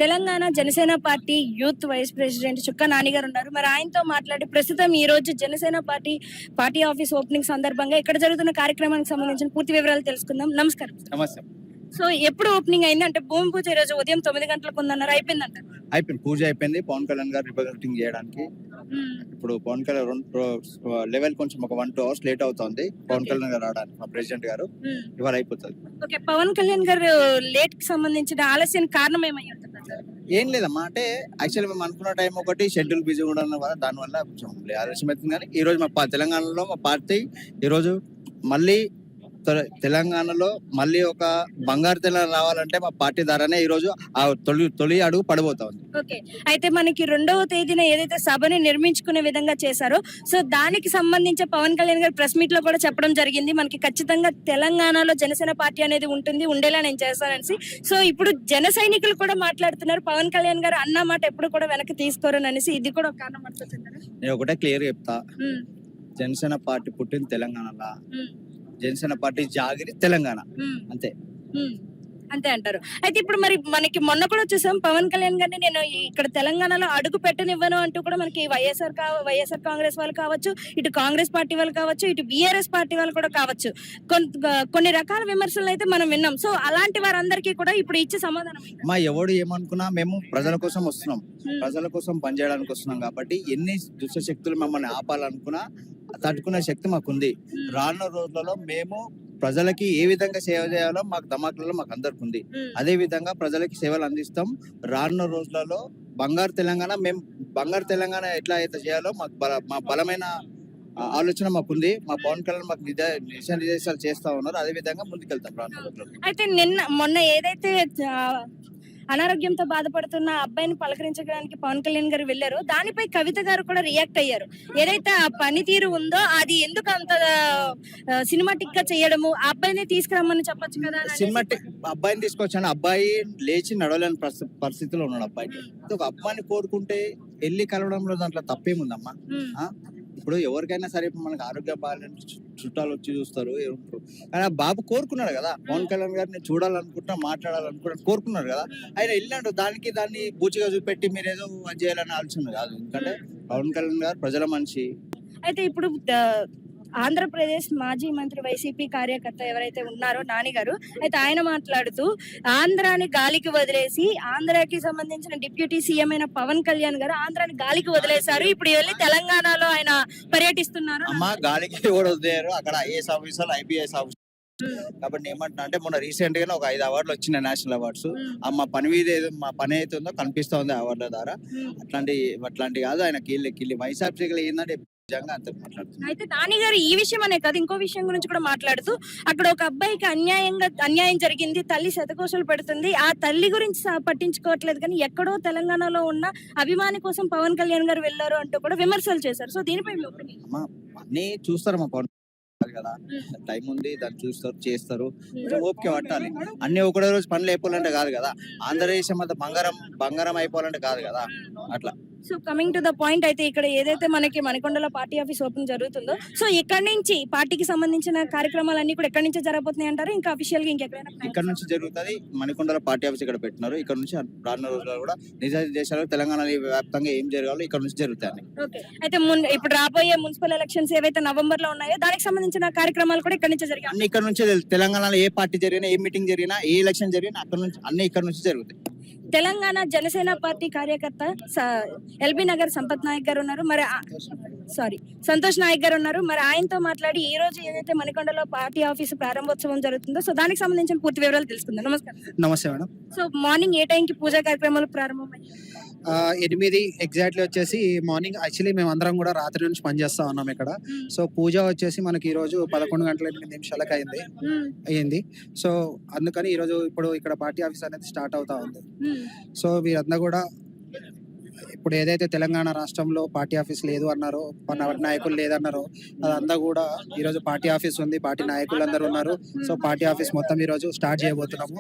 Telangana Janasena party youth vice president Chukka Nani garu ఉన్నారు. మరి ఆయనతో మాట్లాడి ప్రస్తుతం ఈ రోజు జనసేన పార్టీ ఆఫీస్ ఓపెనింగ్ సందర్భంగా ఇక్కడ జరుగుతున్న కార్యక్రమానికి సంబంధించిన పూర్తి వివరాలు తెలుసుకుందాం. నమస్కారం. నమస్తే. సో ఎప్పుడు ఓపెనింగ్ అయింది? అంటే భూమి పూజ ఈ రోజు ఉదయం 9 గంటలకు ఉందన్నారు, అయిపోయిందంట. అయిపోయింది, పూజ అయిపోయింది. పవన్ కళ్యాణ్ గారు రిప్రజెంటింగ్ చేయడానికి ఇప్పుడు పవన్ కళ్యాణ్ లెవెల్ కొంచెం ఒక 1-2 అవర్స్ లేట్ అవుతుంది పవన్ కళ్యాణ్ గారు రావడానికి. మా ప్రెసిడెంట్ గారు ఇవాళ అయిపోతుంది. ఓకే, పవన్ కళ్యాణ్ గారు లేట్ కి సంబంధించిన ఆలస్యానికి కారణం ఏమై ఉంటుంది? ఏం లేదమ్మా, అంటే యాక్చువల్లీ మేము అనుకున్న టైం ఒకటి షెడ్యూల్ బిజీ ఉండడం వల్ల దానివల్ల కొంచెం ఆలస్యం అవుతుంది. కానీ ఈ రోజు మా తెలంగాణలో మా పార్టీ ఈరోజు మళ్ళీ తెలంగాణలో మళ్ళీ ఒక బంగారు తెలంగాణ రావాలంటే మా పార్టీ ద్వారానే ఈ రోజు ఆ తొలి అడుగు పడబోతా ఉంది. ఓకే, అయితే మనకి 2వ తేదీన ఏదైతే సభని నిర్మించుకునే విధంగా చేశారో, సో దానికి సంబంధించి పవన్ కళ్యాణ్ గారు ప్రెస్ మీట్ లో కూడా చెప్పడం జరిగింది, మనకి ఖచ్చితంగా తెలంగాణలో జనసేన పార్టీ అనేది ఉంటుంది, ఉండేలా నేను చేస్తానని. సో ఇప్పుడు జన సైనికులు కూడా మాట్లాడుతున్నారు, పవన్ కళ్యాణ్ గారు అన్న మాట ఎప్పుడు కూడా వెనక్కి తీసుకోరని అనేసి. ఇది కూడా ఒక కారణం పడుతుంది. నేను ఒకటే క్లియర్ చెప్తా, జనసేన పార్టీ పుట్టింది తెలంగాణలో, జనసేన పార్టీ జాగిరి తెలంగాణ, అంతే అంతే అంటారు. అయితే ఇప్పుడు మరి మనకి మొన్న కూడా చూసాం, పవన్ కళ్యాణ్ గారిని నేను ఇక్కడ తెలంగాణలో అడుగు పెట్టనివ్వను అంటూ కూడా మనకి వైఎస్ఆర్ కాంగ్రెస్ వాళ్ళు కావచ్చు, ఇటు కాంగ్రెస్ పార్టీ వాళ్ళు కావచ్చు, ఇటు బీఆర్ఎస్ పార్టీ వాళ్ళు కూడా కావచ్చు, కొన్ని రకాల విమర్శలు అయితే మనం విన్నాం. సో అలాంటి వారందరికీ కూడా ఇప్పుడు ఇచ్చే సమాధానం మా ఎవడు ఏమనుకున్నా మేము ప్రజల కోసం వస్తున్నాం, ప్రజల కోసం పనిచేయడానికి వస్తున్నాం. కాబట్టి ఎన్ని దుష్ట శక్తులు మమ్మల్ని ఆపాలనుకున్నా తట్టుకునే శక్తి మాకుంది. రానున్న రోజులలో మేము ప్రజలకి ఏ విధంగా సేవ చేయాలో మాకు దమాకులలో మాకు అందరికి ఉంది. అదే విధంగా ప్రజలకి సేవలు అందిస్తాం. రానున్న రోజులలో బంగారు తెలంగాణ ఎట్లా అయితే చేయాలో మా బలమైన ఆలోచన మాకుంది. మా పవన్ కళ్యాణ్ మాకు నిర్దేశాలు చేస్తా ఉన్నారు. అదే విధంగా ముందుకెళ్తాం రానున్న రోజుల్లో. అయితే మొన్న ఏదైతే అనారోగ్యంతో బాధపడుతున్న అబ్బాయిని పలకరించడానికి పవన్ కళ్యాణ్ గారు వెళ్లారు, దానిపై కవిత గారు కూడా రియాక్ట్ అయ్యారు. ఏదైతే ఆ పనితీరు ఉందో అది ఎందుకు అంత సినిమాటిక్ గా చేయడము, ఆ అబ్బాయిని తీసుకురమ్మని చెప్పొచ్చు కదా. సినిమాటిక్ అబ్బాయిని తీసుకొచ్చాను, అబ్బాయి లేచి నడవలేని పరిస్థితిలో ఉన్నాడు. అబ్బాయి ఒక అబ్బాయిని కోరుకుంటే వెళ్ళి కలవడంలో దాంట్లో తప్పేముందమ్మా? ఇప్పుడు ఎవరికైనా సరే మనకు ఆరోగ్యం బాగాలంటే చుట్టాలు వచ్చి చూస్తారు, కానీ ఆ బాబు కోరుకున్నాడు కదా, పవన్ కళ్యాణ్ గారిని చూడాలనుకుంటా మాట్లాడాలనుకుంటా కోరుకున్నాడు కదా, ఆయన వెళ్ళినట్టు దాన్ని బూచిగా చూపెట్టి మీరు ఏదో చేయాలని ఆలోచన కాదు. ఎందుకంటే పవన్ కళ్యాణ్ గారు ప్రజల మనిషి. అయితే ఇప్పుడు ఆంధ్రప్రదేశ్ మాజీ మంత్రి వైసీపీ కార్యకర్త ఎవరైతే ఉన్నారో నాని గారు, అయితే ఆయన మాట్లాడుతూ ఆంధ్రాని గాలికి వదిలేసి ఆంధ్రాకి సంబంధించిన డిప్యూటీ సీఎం అయిన పవన్ కళ్యాణ్ గారు ఆంధ్రాని గాలికి వదిలేశారు, ఇప్పుడు వెళ్ళి తెలంగాణలో ఆయన పర్యటిస్తున్నారు. అమ్మా గాలికి కూడా వదిలేరు, అక్కడ ఐఏఎస్ ఆఫీసర్ ఐపీఎస్ ఆఫీసర్. కాబట్టి ఏమంటున్నా అంటే మొన్న రీసెంట్ గా ఒక 5 అవార్డులు వచ్చినాయి, నేషనల్ అవార్డ్స్. మా పని మీద మా పని అయితే ఉందో కనిపిస్తా ఉంది అవార్డుల ద్వారా. అట్లాంటి కాదు, ఆయన కీళ్ళ వైఎస్ఆర్సీలో ఏంటంటే అయితే నాని గారు ఈ విషయం అనే కాదు, ఇంకో విషయం గురించి కూడా మాట్లాడుతూ అక్కడ ఒక అబ్బాయికి అన్యాయం జరిగింది, తల్లి శతకోశలు పెడుతుంది, ఆ తల్లి గురించి పట్టించుకోవట్లేదు, కానీ ఎక్కడో తెలంగాణలో ఉన్న అభిమాని కోసం పవన్ కళ్యాణ్ గారు వెళ్లారు అంటూ కూడా విమర్శలు చేశారు. సో దీనిపై అన్ని చూస్తారు మా పవన్ కదా, టైం ఉంది, దాన్ని చూస్తారు, చేస్తారు, ఓపిక పట్టాలి. అన్ని ఒకటే రోజు పనులు అయిపోవాలంటే కాదు కదా, ఆంధ్రదేశం అంతా బంగారం అయిపోవాలంటే కాదు కదా, అట్లా. So coming to the point, అయితే ఇక్కడ ఏదైతే మనకి మణికొండలో పార్టీ ఆఫీస్ ఓపెన్ జరుగుతుందో, సో ఇక్కడ నుంచి పార్టీకి సంబంధించిన కార్యక్రమాలన్నీ కూడా ఎక్కడి నుంచి జరగబోతున్నాయి అంటారు? ఇంకా అఫీషియల్ గా ఇంకెక్కడైనా ఇక్కడ నుంచి జరుగుతుంది. మణికొండలో పార్టీ ఆఫీస్ ఇక్కడ పెట్టినారు. ఇక్కడ నుంచి రానున్న రోజుల్లో కూడా నిజ దేశాలు తెలంగాణ వ్యాప్తంగా ఏం జరగాలో ఇక్కడ నుంచి జరుగుతాయి. ఓకే, అయితే ఇప్పుడు రాబోయే మున్సిపల్ ఎలక్షన్స్ ఏవైతే నవంబర్ లో ఉన్నాయో దానికి సంబంధించిన కార్యక్రమాలు కూడా ఇక్కడ నుంచి జరిగాయి. అన్ని ఇక్కడ నుంచి తెలంగాణలో ఏ పార్టీ జరిగినా, ఏ మీటింగ్ జరిగినా, ఏ ఎలక్షన్ జరిగినా అక్కడ నుంచి అన్ని ఇక్కడ నుంచి జరుగుతాయి. తెలంగాణ జనసేన పార్టీ కార్యకర్త ఎల్బీ నగర్ సంపత్ నాయక్ గారు ఉన్నారు, మరి సంతోష్ నాయక్ గారు ఉన్నారు. మరి ఆయనతో మాట్లాడి ఈ రోజు ఏదైతే మణికొండలో పార్టీ ఆఫీసు ప్రారంభోత్సవం జరుగుతుందో, సో దానికి సంబంధించిన పూర్తి వివరాలు తెలుసుకుందాం. నమస్కారం. నమస్తే మేడం. సో మార్నింగ్ ఏ టైంకి పూజా కార్యక్రమాలు ప్రారంభమయ్యాయి? 8 ఎగ్జాక్ట్లీ వచ్చేసి మార్నింగ్. యాక్చువల్లీ మేము అందరం కూడా రాత్రి నుంచి పనిచేస్తా ఉన్నాం ఇక్కడ. సో పూజ వచ్చేసి మనకి ఈ రోజు 11:08 అయింది. సో అందుకని ఈ రోజు ఇప్పుడు ఇక్కడ పార్టీ ఆఫీస్ అనేది స్టార్ట్ అవుతా ఉంది. సో వీరందరూ కూడా ఇప్పుడు ఏదైతే తెలంగాణ రాష్ట్రంలో పార్టీ ఆఫీస్ లేదు అన్నారో, నాయకులు లేదన్నారో, అదంతా కూడా ఈ రోజు పార్టీ ఆఫీస్ ఉంది, పార్టీ నాయకులు అందరూ ఉన్నారు. సో పార్టీ ఆఫీస్ మొత్తం ఈ రోజు స్టార్ట్ చేయబోతున్నాము.